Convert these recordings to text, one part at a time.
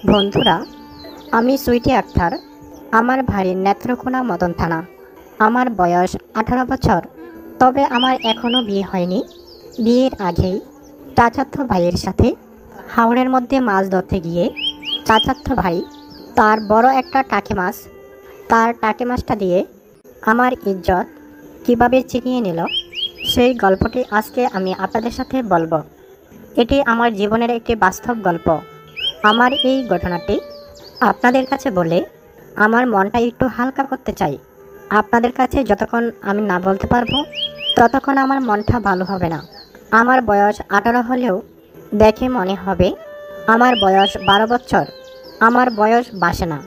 বন্ধুরা, আমি সুইটি আক্তার। আমার বাড়ি নেত্রকোনা মদন থানা। আমার বয়স 18 বছর। তবে আমার এখনও বিয়ে হয়নি। বিয়ের আগেই চাচাতো ভাইয়ের সাথে হাওড়ের মধ্যে মাছ ধরতে গিয়ে চাচাতো ভাই তার বড় একটা টাকি মাছটা দিয়ে আমার ইজ্জত কীভাবে ছিনিয়ে নিল, সেই গল্পটি আজকে আমি আপনাদের সাথে বলবো। এটি আমার জীবনের একটি বাস্তব গল্প। আমার এই ঘটনাটি আপনাদের কাছে বলে আমার মনটা একটু হালকা করতে চাই। আপনাদের কাছে যতক্ষণ আমি না বলতে পারবো ততক্ষণ আমার মনটা ভালো হবে না। আমার বয়স 18 হলেও দেখে মনে হবে আমার বয়স 12 বছর। আমার বয়স বাসে না,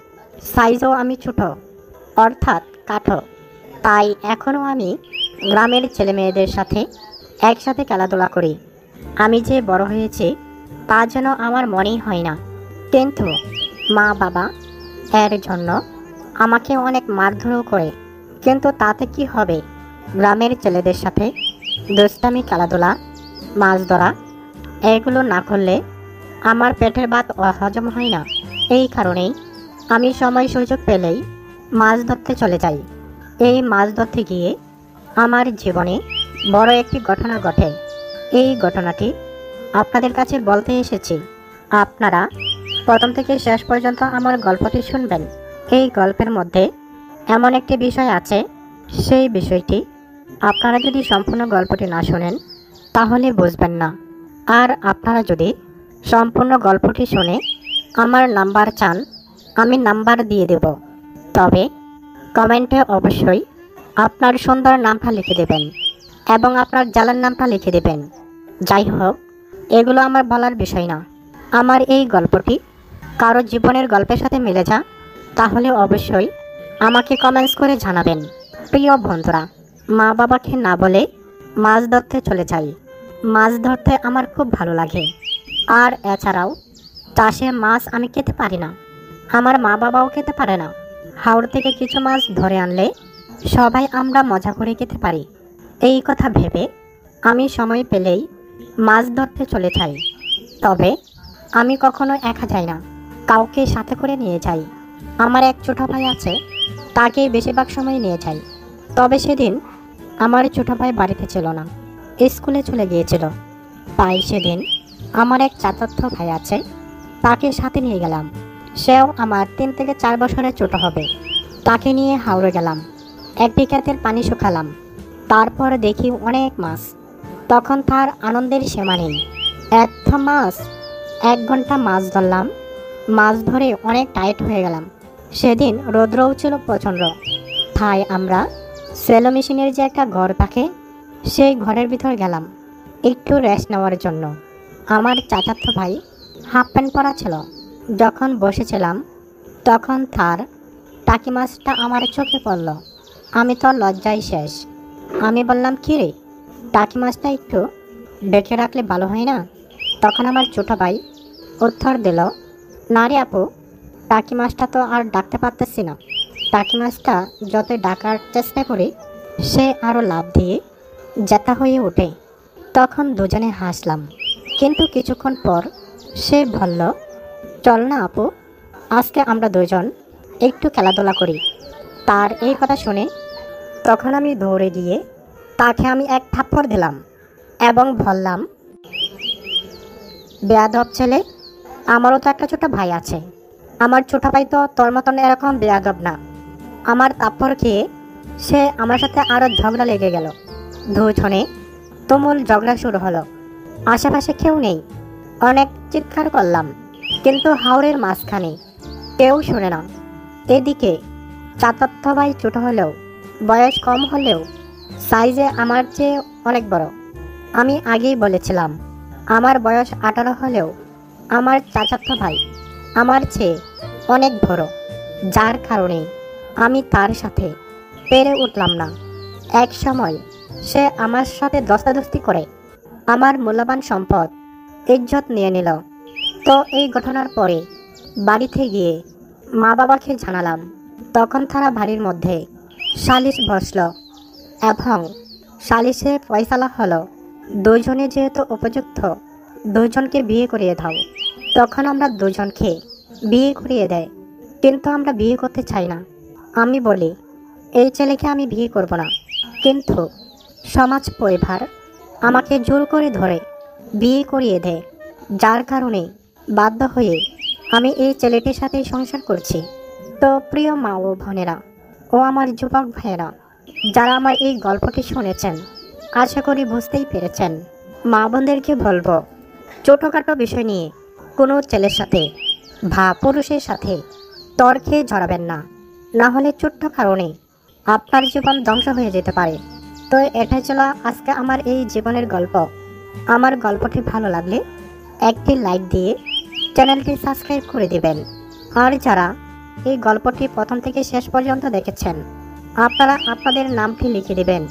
সাইজও আমি ছোট, অর্থাৎ কাঠো। তাই এখনও আমি গ্রামের ছেলেমেয়েদের সাথে একসাথে খেলাধুলা করি। আমি যে বড় হয়েছি তা যেন আমার মনেই হয় না। কিন্তু মা বাবা এর জন্য আমাকে অনেক মারধরও করে। কিন্তু তাতে কি হবে? গ্রামের ছেলেদের সাথে দুষ্টামি, খেলাধুলা, মাছ ধরা এগুলো না করলে আমার পেটের ভাত হজম হয় না। এই কারণেই আমি সময় সুযোগ পেলেই মাছ ধরতে চলে যাই। এই মাছ ধরতে গিয়ে আমার জীবনে বড় একটি ঘটনা ঘটে। এই ঘটনাটি আপনাদের কাছে বলতে এসেছি। আপনারা প্রথম থেকে শেষ পর্যন্ত আমার গল্পটি শুনবেন। এই গল্পের মধ্যে এমন একটি বিষয় আছে, সেই বিষয়টি আপনারা যদি সম্পূর্ণ গল্পটি না শোনেন তাহলে বুঝবেন না। আর আপনারা যদি সম্পূর্ণ গল্পটি শুনে আমার নাম্বার চান, আমি নাম্বার দিয়ে দেব। তবে কমেন্টে অবশ্যই আপনার সুন্দর নামটা লিখে দেবেন এবং আপনার জেলার নামটা লিখে দেবেন। যাই হোক, এগুলো আমার বলার বিষয় না। আমার এই গল্পটি কারো জীবনের গল্পের সাথে মিলে যা, তাহলে অবশ্যই আমাকে কমেন্টস করে জানাবেন। প্রিয় বন্ধুরা, মা বাবাকে না বলে মাছ ধরতে চলে যাই। মাছ ধরতে আমার খুব ভালো লাগে। আর এছাড়াও চাষের মাছ আমি খেতে পারি না, আমার মা বাবাও খেতে পারে না। হাওড় থেকে কিছু মাছ ধরে আনলে সবাই আমরা মজা করে খেতে পারি। এই কথা ভেবে আমি সময় পেলেই মাছ ধরতে চলে যাই। তবে আমি কখনো একা যাই না, কাউকে সাথে করে নিয়ে যাই। আমার এক ছোট ভাই আছে, তাকেই বেশিরভাগ সময় নিয়ে যাই। তবে সেদিন আমার ছোট ভাই বাড়িতে ছিল না, স্কুলে চলে গিয়েছিল। তাই সেদিন আমার এক চাচাতো ভাই আছে, তাকে সাথে নিয়ে গেলাম। সেও আমার 3 থেকে 4 বছরের ছোট হবে। তাকে নিয়ে হাওড়ে গেলাম। এক বিঘাতের পানি শুকালাম। তারপর দেখি অনেক মাছ। তখন তার আনন্দের সীমা নেই। এত মাছ! 1 ঘন্টা মাছ ধরলাম। মাছ ধরে অনেক টায়ার্ড হয়ে গেলাম। সেদিন রৌদ্রও ছিল প্রচণ্ড। তাই আমরা সেলো মেশিনের যে একটা ঘর থাকে, সেই ঘরের ভিতর গেলাম একটু রেস্ট নেওয়ার জন্য। আমার চাচাতো ভাই হাফ প্যান্ট পরা ছিল। যখন বসেছিলাম তখন তার টাকি মাছটা আমার চোখে পড়ল। আমি তো লজ্জায় শেষ। আমি বললাম, কী রে, টাকি মাছটা একটু ডেকে রাখলে ভালো হয় না? তখন আমার ছোটো ভাই উত্তর দিল, না রে আপু, টাকি মাছটা তো আর ডাকতে পারতেছি না। টাকি মাছটা যতই ডাকার চেষ্টা করি সে আরও লাফ দিয়ে জেতা হয়ে ওঠে। তখন দুজনে হাসলাম। কিন্তু কিছুক্ষণ পর সে বলল, চল না আপু, আজকে আমরা দুজন একটু খেলাধুলা করি। তার এই কথা শুনে তখন আমি দৌড়ে গিয়ে তাকে আমি এক থাপ্পড় দিলাম এবং বললাম, বেয়াদব ছেলে, আমারও তো একটা ছোট ভাই আছে। আমার ছোট ভাই তো তোর মতন এরকম বেয়াদব না। আমার থাপ্পড় খেয়ে সে আমার সাথে আরও ঝগড়া লেগে গেল। দুজনে তুমুল ঝগড়া শুরু হলো। আশেপাশে কেউ নেই। অনেক চিৎকার করলাম, কিন্তু হাওরের মাঝখানে কেউ শুনে না। এদিকে চাচাতো ভাই ছোট হলেও, বয়স কম হলেও সাইজে আমার চেয়ে অনেক বড়। আমি আগেই বলেছিলাম আমার বয়স 18 হলেও আমার চাচাতো ভাই আমার চেয়ে অনেক বড়, যার কারণে আমি তার সাথে পেরে উঠলাম না। এক সময় সে আমার সাথে দস্তাদস্তি করে আমার মূল্যবান সম্পদ, ইজ্জত নিয়ে নিল। তো এই ঘটনার পরে বাড়িতে গিয়ে মা বাবাকে জানালাম। তখন তারা বাড়ির মধ্যে সালিশ বসল এবং সালিশে ফয়সালা হলো, দুজনে যেহেতু উপযুক্ত, দুজনকে বিয়ে করিয়ে দাও। তখন আমরা দুজনকে বিয়ে করিয়ে দেয়, কিন্তু আমরা বিয়ে করতে চাই না। আমি বলি, এই ছেলেকে আমি বিয়ে করব না, কিন্তু সমাজ পরিবার আমাকে জোর করে ধরে বিয়ে করিয়ে দেয়, যার কারণে বাধ্য হয়ে আমি এই ছেলেটির সাথেই সংসার করছি। তো প্রিয় মা ও বোনেরা ও আমার যুবক ভাইয়েরা, যারা আমার এই গল্পটি শুনেছেন, আশা করি বুঝতেই পেরেছেন। মা বোনদেরকে বলবো, ছোটোখাটো বিষয় নিয়ে কোনো ছেলের সাথে বা পুরুষের সাথে তর্কে জড়াবেন না, না হলে ছোট্ট কারণে আপনার জীবন ধ্বংস হয়ে যেতে পারে। তো এটাই ছিল আজকে আমার এই জীবনের গল্প। আমার গল্পটি ভালো লাগলে একটি লাইক দিয়ে চ্যানেলটি সাবস্ক্রাইব করে দিবেন। আর যারা এই গল্পটি প্রথম থেকে শেষ পর্যন্ত দেখেছেন, আপনারা আপনাদের নামটি লিখে দিবেন,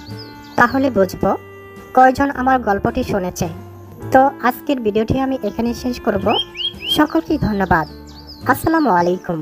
তাহলে বুঝবো কয়জন আমার গল্পটি শুনেছে। তো আজকের ভিডিওটি আমি এখানে শেষ করব। সকলকে ধন্যবাদ। আসসালামু আলাইকুম।